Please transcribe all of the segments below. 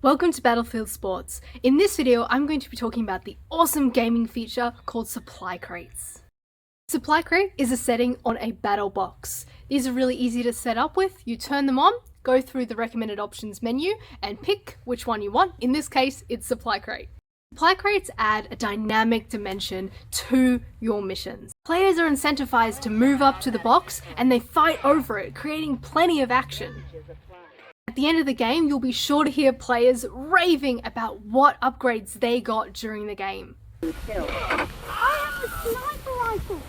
Welcome to Battlefield Sports. In this video, I'm going to be talking about the awesome gaming feature called Supply Crates. Supply Crate is a setting on a battle box. These are really easy to set up with. You turn them on, go through the recommended options menu, and pick which one you want. In this case, it's Supply Crate. Supply Crates add a dynamic dimension to your missions. Players are incentivized to move up to the box and they fight over it, creating plenty of action. At the end of the game, you'll be sure to hear players raving about what upgrades they got during the game. I have a sniper rifle!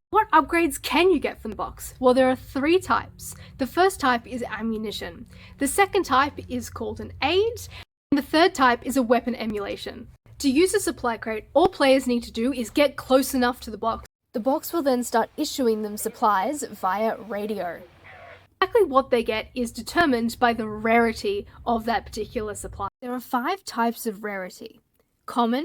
What upgrades can you get from the box? Well, there are three types. The first type is ammunition. The second type is called an aid. And the third type is a weapon emulation. To use a supply crate, all players need to do is get close enough to the box. The box will then start issuing them supplies via radio. Exactly what they get is determined by the rarity of that particular supply. There are 5 types of rarity: common,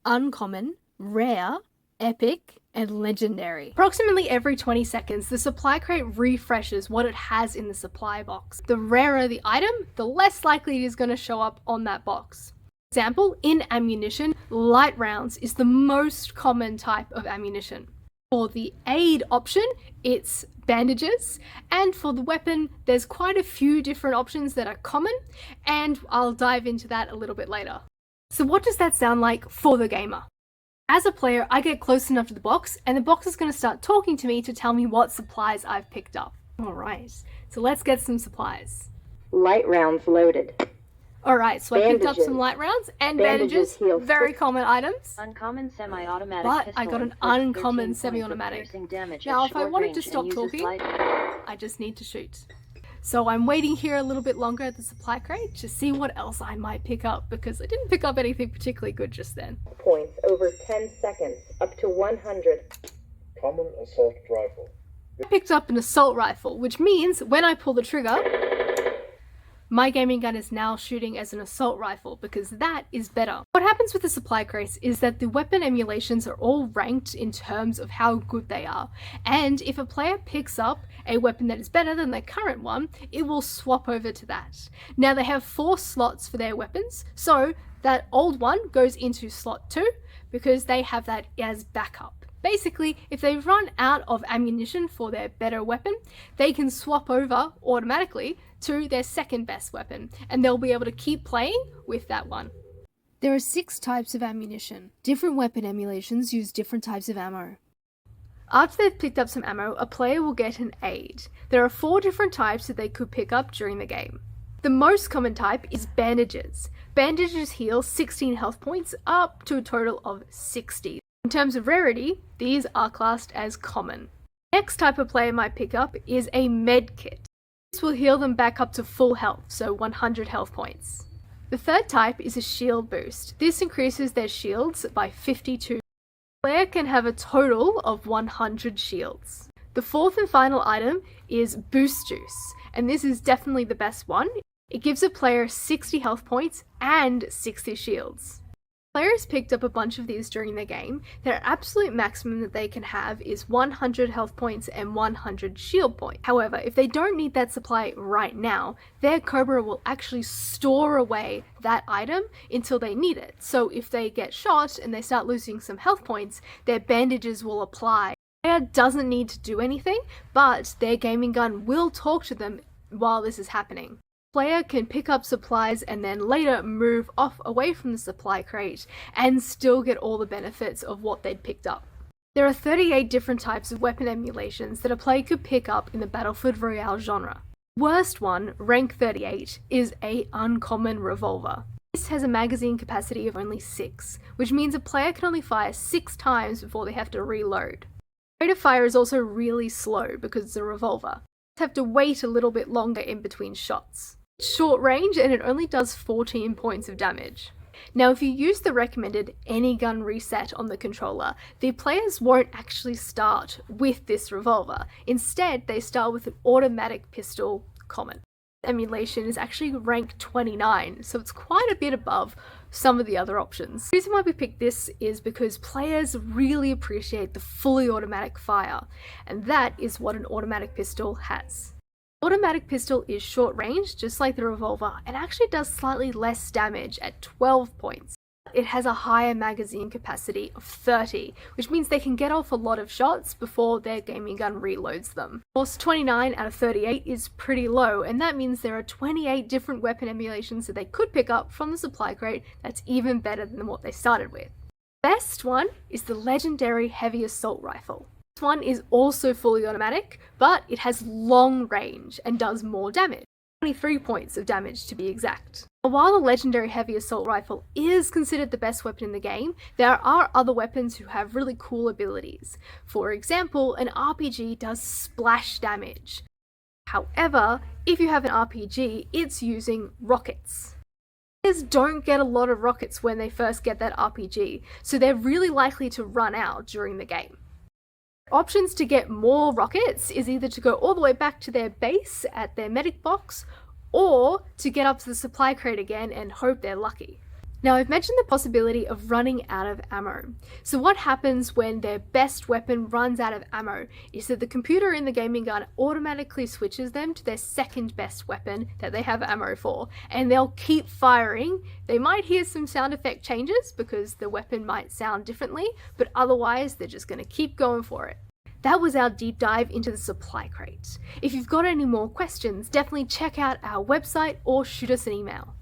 uncommon, rare, epic, and legendary. Approximately every 20 seconds, the supply crate refreshes what it has in the supply box. The rarer the item, the less likely it is going to show up on that box. For example, in ammunition, light rounds is the most common type of ammunition. For the aid option, it's bandages, and for the weapon, there's quite a few different options that are common, and I'll dive into that a little bit later. So what does that sound like for the gamer? As a player, I get close enough to the box, and the box is going to start talking to me to tell me what supplies I've picked up. Alright, so let's get some supplies. Light rounds loaded. Alright, so I picked up some light rounds and bandages, very common items. Uncommon semi-automatic But pistol I got an uncommon semi-automatic. Now if I wanted to stop talking, I just need to shoot. So I'm waiting here a little bit longer at the supply crate to see what else I might pick up, because I didn't pick up anything particularly good just then. Points over 10 seconds, up to 100. Common assault rifle. I picked up an assault rifle, which means when I pull the trigger, my gaming gun is now shooting as an assault rifle, because that is better. What happens with the supply crates is that the weapon emulations are all ranked in terms of how good they are, and if a player picks up a weapon that is better than their current one, it will swap over to that. Now they have 4 slots for their weapons, so that old one goes into slot 2 because they have that as backup. Basically, if they run out of ammunition for their better weapon, they can swap over automatically to their second best weapon, and they'll be able to keep playing with that one. There are 6 types of ammunition. Different weapon emulations use different types of ammo. After they've picked up some ammo, a player will get an aid. There are 4 different types that they could pick up during the game. The most common type is bandages. Bandages heal 16 health points up to a total of 60. In terms of rarity, these are classed as common. Next type of player might pick up is a med kit. This will heal them back up to full health, so 100 health points. The third type is a shield boost. This increases their shields by 52. The player can have a total of 100 shields. The fourth and final item is boost juice, and this is definitely the best one. It gives a player 60 health points and 60 shields. Players picked up a bunch of these during the game. Their absolute maximum that they can have is 100 health points and 100 shield points. However, if they don't need that supply right now, their Cobra will actually store away that item until they need it. So if they get shot and they start losing some health points, their bandages will apply. The player doesn't need to do anything, but their gaming gun will talk to them while this is happening. Player can pick up supplies and then later move off away from the supply crate and still get all the benefits of what they'd picked up. There are 38 different types of weapon emulations that a player could pick up in the Battlefield Royale genre. The worst one, rank 38, is a uncommon revolver. This has a magazine capacity of only 6, which means a player can only fire 6 times before they have to reload. The rate of fire is also really slow because it's a revolver. You have to wait a little bit longer in between shots. Short range, and it only does 14 points of damage. Now if you use the recommended any gun reset on the controller, the players won't actually start with this revolver. Instead, they start with an automatic pistol common. Emulation is actually rank 29, so it's quite a bit above some of the other options. The reason why we picked this is because players really appreciate the fully automatic fire, and that is what an automatic pistol has. Automatic pistol is short range, just like the revolver, and actually does slightly less damage at 12 points. It has a higher magazine capacity of 30, which means they can get off a lot of shots before their gaming gun reloads them. Of course, 29 out of 38 is pretty low, and that means there are 28 different weapon emulations that they could pick up from the supply crate that's even better than what they started with. The best one is the legendary heavy assault rifle. This one is also fully automatic, but it has long range and does more damage. 23 points of damage to be exact. While the legendary heavy assault rifle is considered the best weapon in the game, there are other weapons who have really cool abilities. For example, an RPG does splash damage. However, if you have an RPG, it's using rockets. Players don't get a lot of rockets when they first get that RPG, so they're really likely to run out during the game. Options to get more rockets is either to go all the way back to their base at their medic box, or to get up to the supply crate again and hope they're lucky. Now, I've mentioned the possibility of running out of ammo. So what happens when their best weapon runs out of ammo is that the computer in the gaming gun automatically switches them to their second best weapon that they have ammo for, and they'll keep firing. They might hear some sound effect changes because the weapon might sound differently, but otherwise they're just going to keep going for it. That was our deep dive into the supply crate. If you've got any more questions, definitely check out our website or shoot us an email.